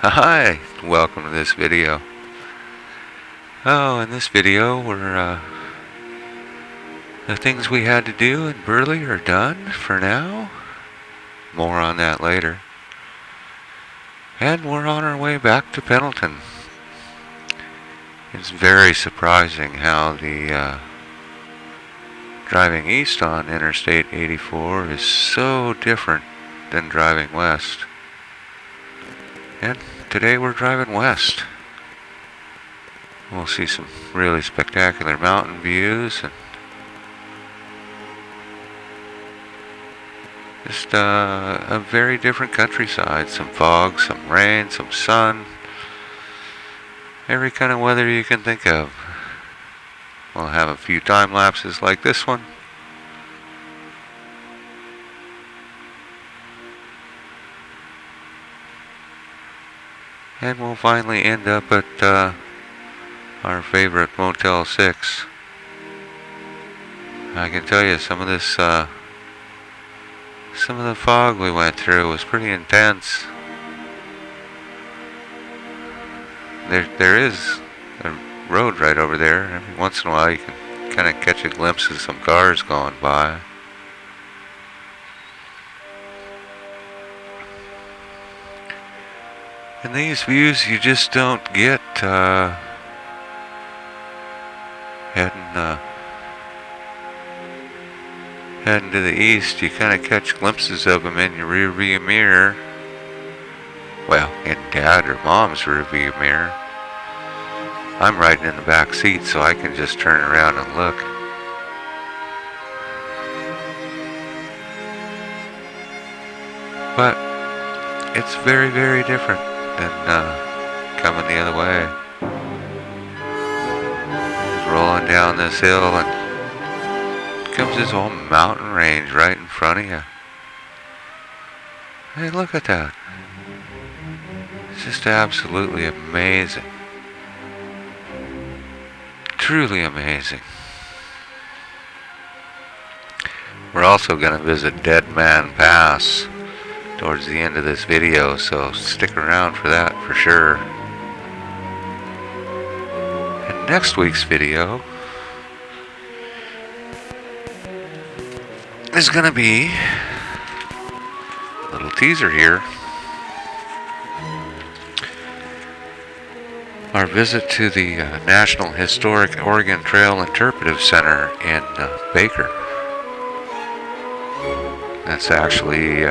Hi, welcome to this video. In this video, the things we had to do in Burley are done for now. More on that later. And we're on our way back to Pendleton. It's very surprising how the driving east on Interstate 84 is so different than driving west. And today we're driving west. We'll see some really spectacular mountain views and just a very different countryside. Some fog, some rain, some sun. Every kind of weather you can think of. We'll have a few time lapses like this one. And we'll finally end up at our favorite Motel 6. I can tell you some of this, some of the fog we went through was pretty intense. There is a road right over there. Every once in a while you can kind of catch a glimpse of some cars going by. And these views you just don't get heading to the east. You kind of catch glimpses of them in your rear view mirror. Well, in Dad or Mom's rear view mirror. I'm riding in the back seat, so I can just turn around and look. But it's very, very different than coming the other way. Just rolling down this hill and comes this whole mountain range right in front of you. Hey, look at that. It's just absolutely amazing. Truly amazing. We're also going to visit DEADMAN Pass towards the end of this video, so stick around for that for sure. And next week's video is going to be a little teaser here. Our visit to the National Historic Oregon Trail Interpretive Center in Baker. That's actually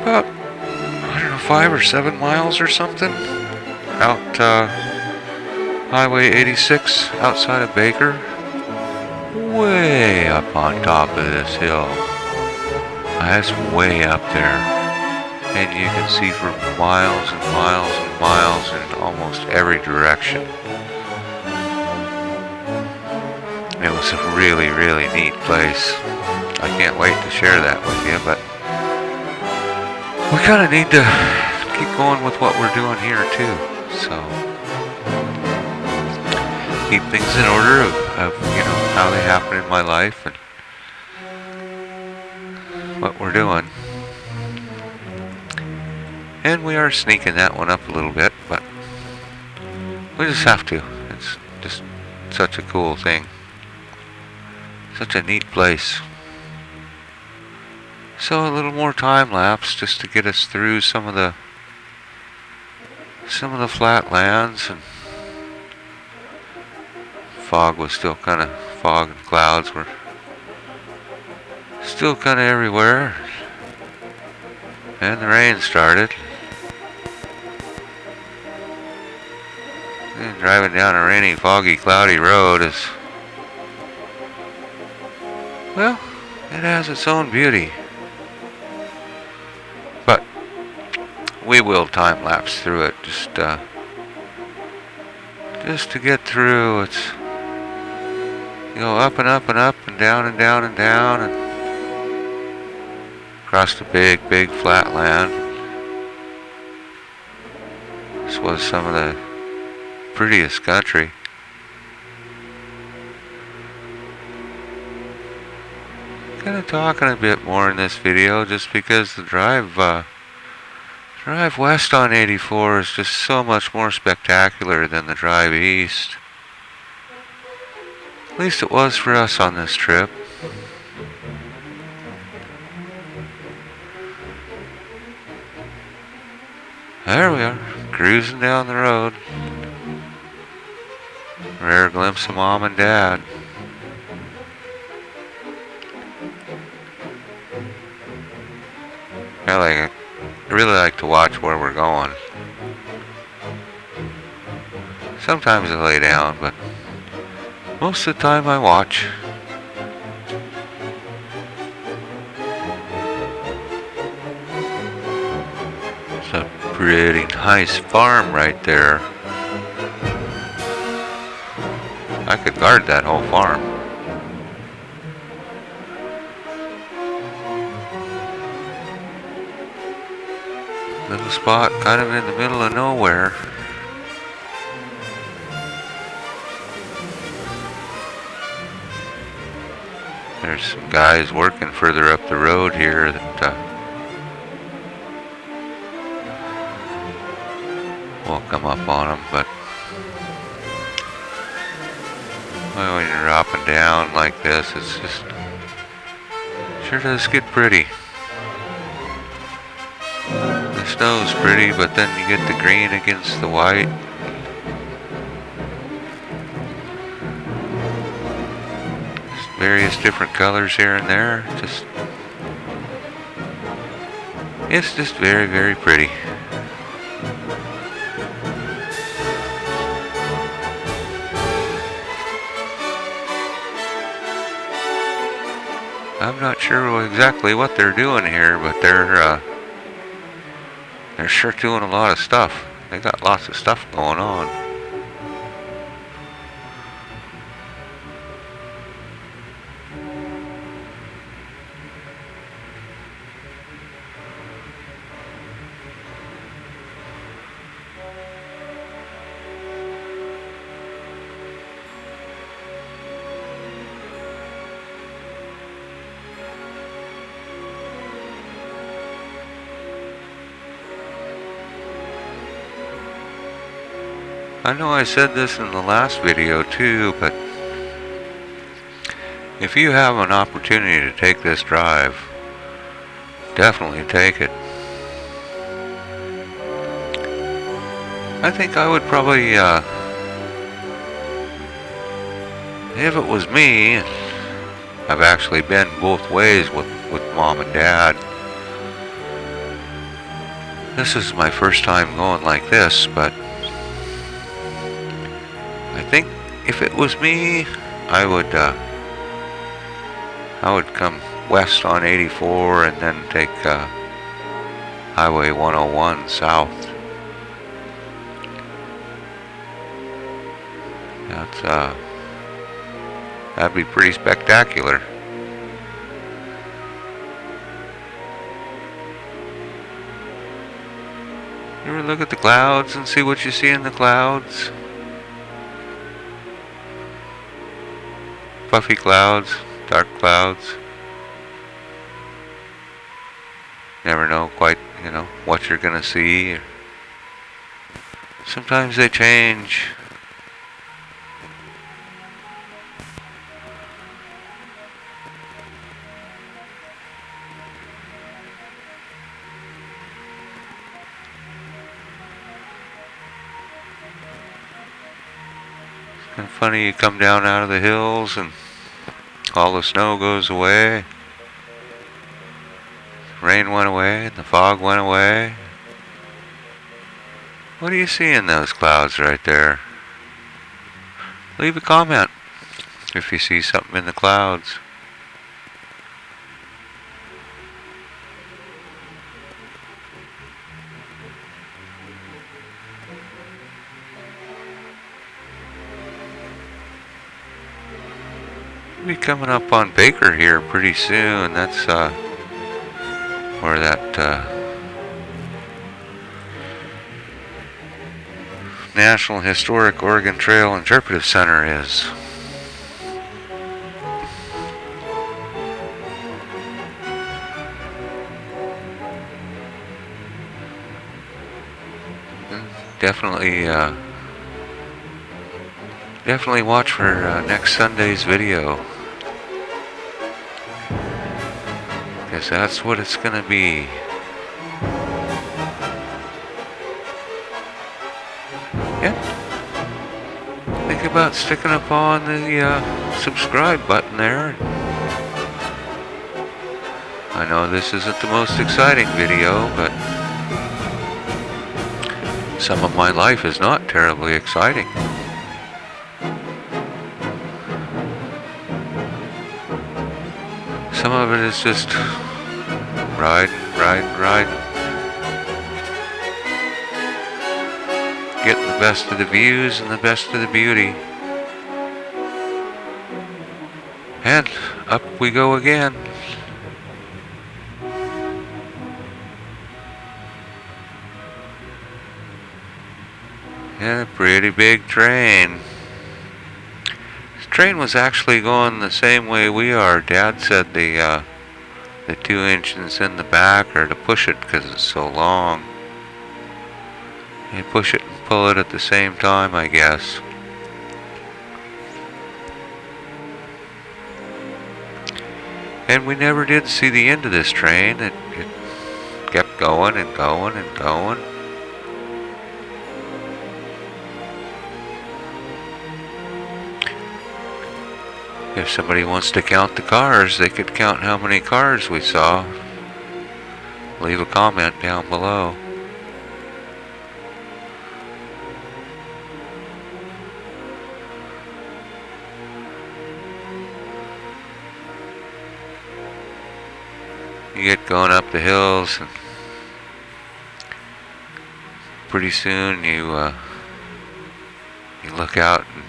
about, I don't know, 5 or 7 miles or something out Highway 86 outside of Baker. Way up on top of this hill. That's way up there. And you can see for miles and miles and miles in almost every direction. It was a really, really neat place. I can't wait to share that with you, but we kind of need to keep going with what we're doing here too. So keep things in order of you know, how they happen in my life and what we're doing. And we are sneaking that one up a little bit, but we just have to. It's just such a cool thing. Such a neat place. So a little more time lapse just to get us through some of the flat lands, and fog was still kind of, fog and clouds were still kind of everywhere. And the rain started. And driving down a rainy, foggy, cloudy road is, well, it has its own beauty. But we will time lapse through it just to get through. It's, you go up and up and up and down and down and down and across the big, big flat land. This was some of the prettiest country. Kind of talking a bit more in this video just because the drive Drive west on 84 is just so much more spectacular than the drive east. At least it was for us on this trip. There we are, cruising down the road. Rare glimpse of Mom and Dad. I really like to watch where we're going. Sometimes I lay down, but most of the time I watch. It's a pretty nice farm right there. I could guard that whole farm. Little spot kind of in the middle of nowhere. There's some guys working further up the road here that we'll come up on them, but well, when you're up and down like this, it's just sure does get pretty. The snow's pretty, but then you get the green against the white. Just various different colors here and there. It's just very, very pretty. I'm not sure exactly what they're doing here, but they're sure doing a lot of stuff. They got lots of stuff going on. I know I said this in the last video too, but if you have an opportunity to take this drive, definitely take it. I think I would probably, if it was me, I've actually been both ways with Mom and Dad. This is my first time going like this, but I think if it was me, I would come west on 84 and then take Highway 101 south. That'd be pretty spectacular. You ever look at the clouds and see what you see in the clouds? Puffy clouds, dark clouds. Never know quite, what you're gonna see. Sometimes they change. It's kind of funny, you come down out of the hills and all the snow goes away. The rain went away, the fog went away. What do you see in those clouds right there? Leave a comment if you see something in the clouds. We'll be coming up on Baker here pretty soon. That's where that National Historic Oregon Trail Interpretive Center is. Definitely, definitely watch for next Sunday's video, because that's what it's gonna be. Yeah. Think about sticking upon the subscribe button there. I know this isn't the most exciting video, but some of my life is not terribly exciting. Some of it is just riding. Getting the best of the views and the best of the beauty. And up we go again. And a pretty big train. This train was actually going the same way we are. Dad said the two engines in the back are to push it because it's so long. You push it and pull it at the same time, I guess. And we never did see the end of this train. It kept going and going and going. If somebody wants to count the cars, they could count how many cars we saw. Leave a comment down below. You get going up the hills, and pretty soon you look out and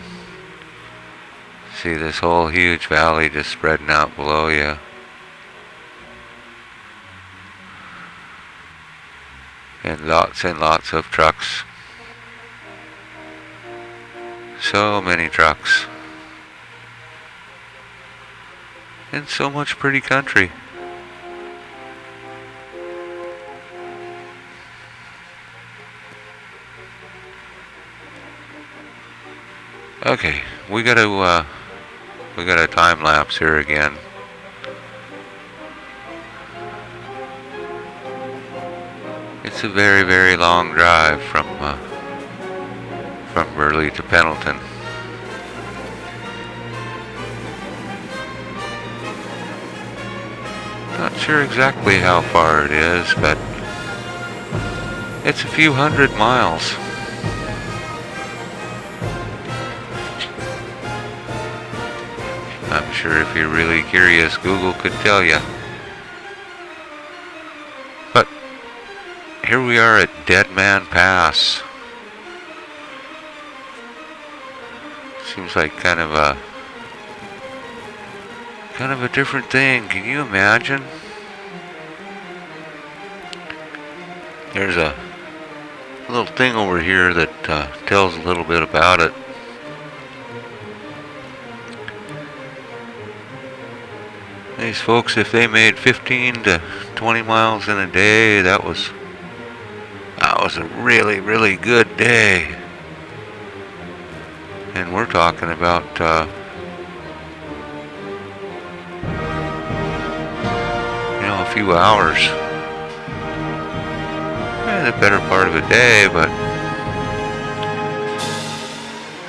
see this whole huge valley just spreading out below you. And lots of trucks. So many trucks. And so much pretty country. Okay, we got a time lapse here again. It's a very long drive from Burley to Pendleton. Not sure exactly how far it is, but it's a few hundred miles. I'm sure if you're really curious, Google could tell you. But here we are at DEADMAN Pass. Seems like kind of a different thing. Can you imagine? There's a little thing over here that tells a little bit about it. These folks, if they made 15 to 20 miles in a day, that was a really good day. And we're talking about a few hours. The better part of a day, but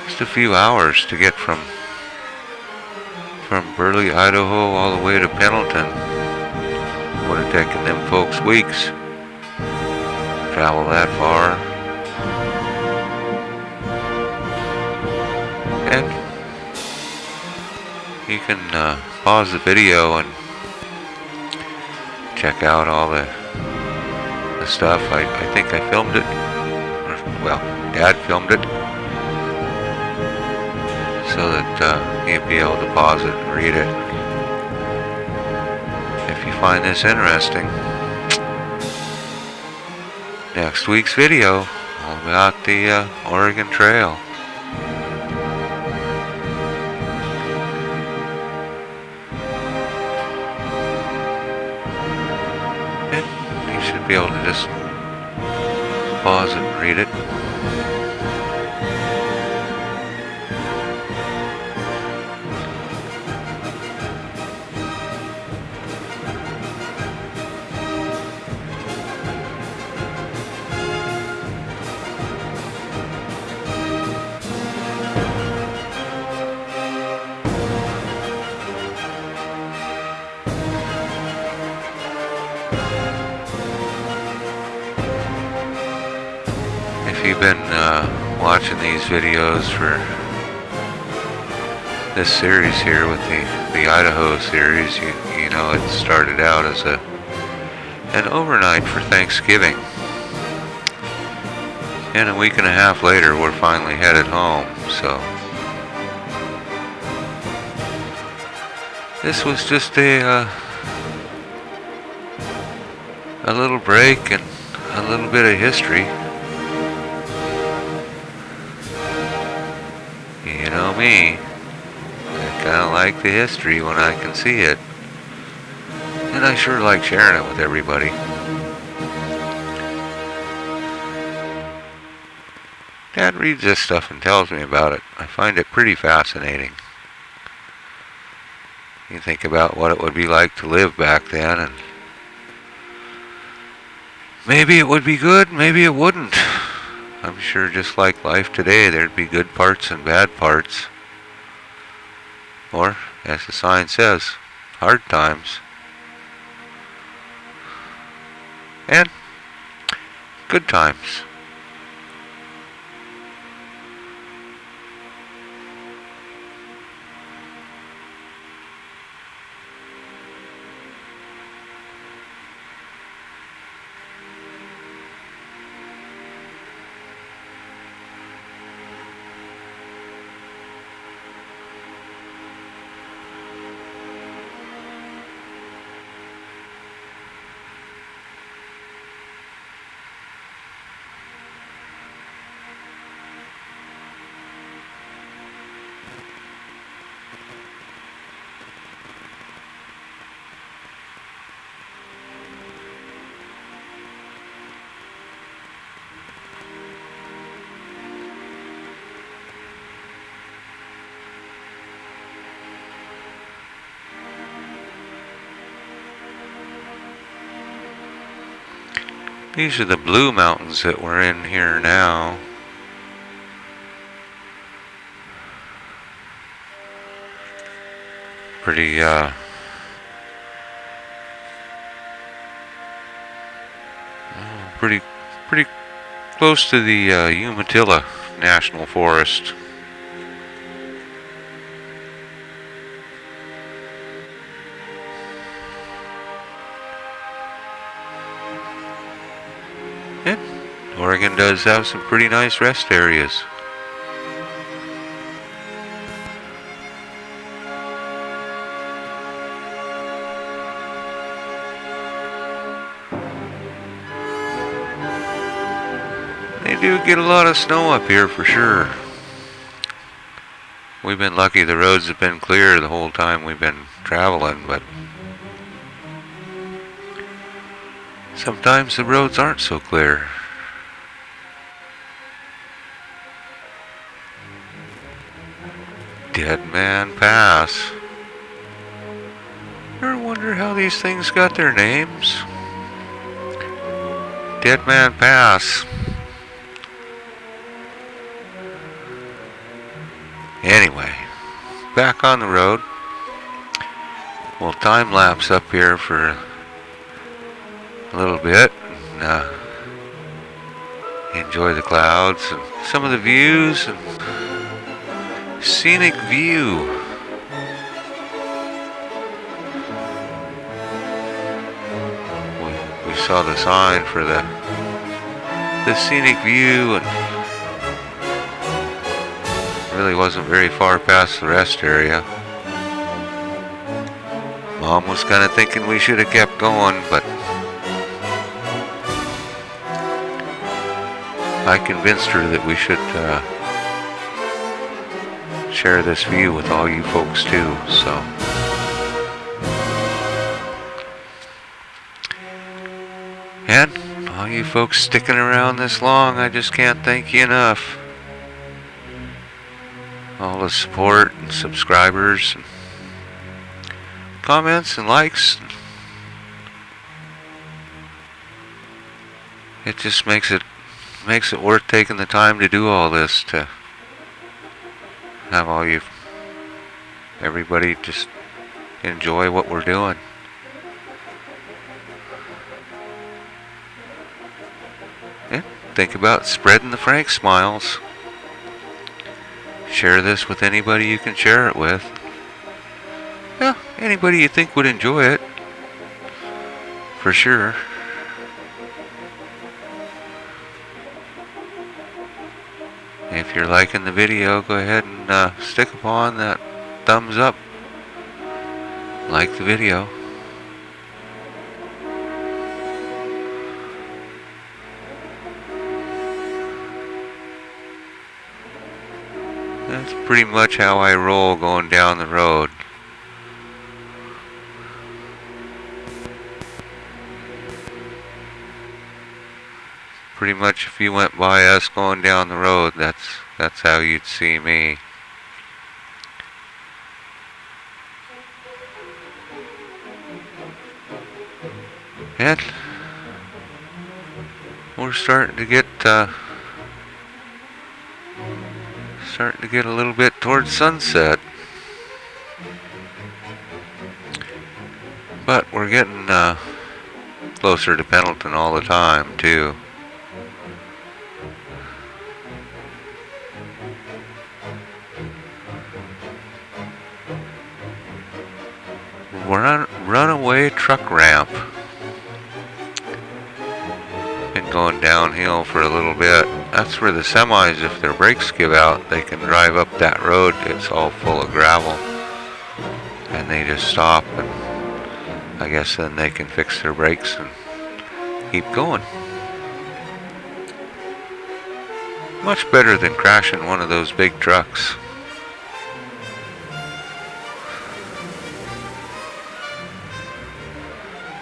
just a few hours to get from Burley, Idaho, all the way to Pendleton. Would have taken them folks weeks to travel that far. And you can pause the video and check out all the stuff. I think I filmed it. Well, Dad filmed it, so that you'd be able to pause it and read it if you find this interesting. Next week's video, all about the Oregon Trail. And you should be able to just pause it and read it. If you've been watching these videos for this series here with the IDAHO series, you know it started out as an overnight for Thanksgiving. And a week and a half later, we're finally headed home, so this was just a little break and a little bit of history. You know me, I kind of like the history when I can see it, and I sure like sharing it with everybody. Dad reads this stuff and tells me about it. I find it pretty fascinating. You think about what it would be like to live back then, and maybe it would be good, maybe it wouldn't. I'm sure just like life today, there'd be good parts and bad parts. Or, as the sign says, hard times. And good times. These are the Blue Mountains that we're in here now. Pretty pretty close to the Umatilla National Forest. And Oregon does have some pretty nice rest areas. They do get a lot of snow up here for sure. We've been lucky the roads have been clear the whole time we've been traveling, but sometimes the roads aren't so clear. Deadman Pass. Ever wonder how these things got their names? Deadman Pass. Anyway, back on the road. We'll time lapse up here for a little bit and enjoy the clouds and some of the views and scenic view. We saw the sign for the scenic view, and really wasn't very far past the rest area. Mom was kind of thinking we should have kept going, but I convinced her that we should share this view with all you folks too, so. And All you folks sticking around this long, I just can't thank you enough. All the support and subscribers and comments and likes. It just makes it worth taking the time to do all this, to have everybody just enjoy what we're doing. Yeah, think about spreading the Frank smiles. Share this with anybody you can share it with. Yeah, anybody you think would enjoy it. For sure. If you're liking the video, go ahead and stick upon that thumbs up. Like the video. That's pretty much how I roll going down the road. Pretty much if you went by us going down the road, that's how you'd see me. And we're starting to get a little bit towards sunset. But we're getting closer to Pendleton all the time too. Runaway truck ramp. Been going downhill for a little bit. That's where the semis, if their brakes give out, they can drive up that road. It's all full of gravel. And they just stop, and I guess then they can fix their brakes and keep going. Much better than crashing one of those big trucks.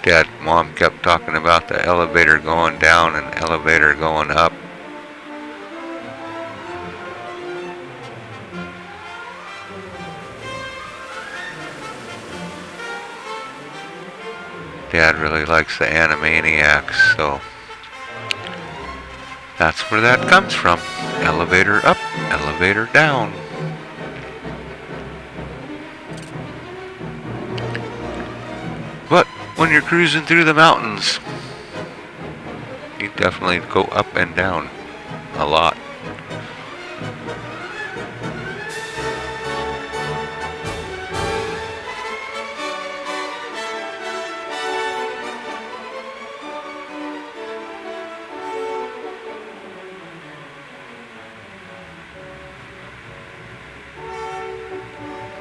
Dad and Mom kept talking about the elevator going down and elevator going up. Dad really likes the Animaniacs, so that's where that comes from. Elevator up, elevator down. But when you're cruising through the mountains, you definitely go up and down a lot.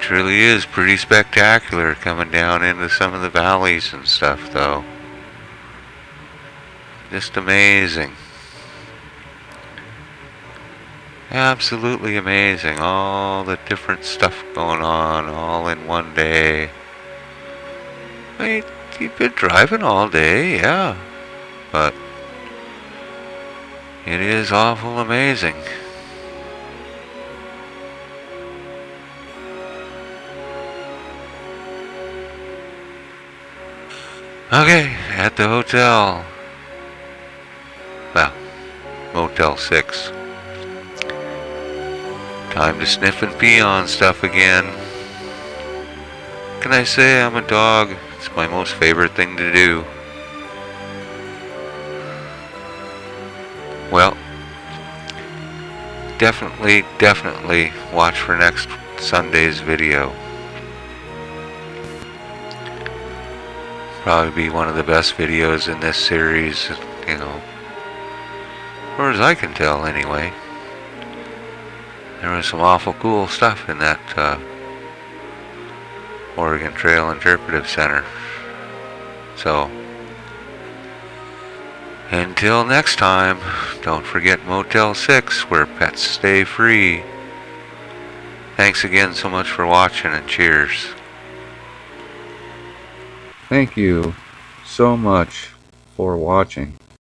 Truly is pretty spectacular coming down into some of the valleys and stuff, though. Just amazing. Absolutely amazing. All the different stuff going on all in one day. I mean, you've been driving all day, yeah. But it is awful amazing. Okay, at the hotel. Well, Motel 6. Time to sniff and pee on stuff again. Can I say I'm a dog? It's my most favorite thing to do. Well, definitely watch for next Sunday's video. Probably be one of the best videos in this series, you know, as far as I can tell anyway. There was some awful cool stuff in that Oregon Trail Interpretive Center. So, until next time, don't forget Motel 6, where pets stay free. Thanks again so much for watching, and cheers. Thank you so much for watching.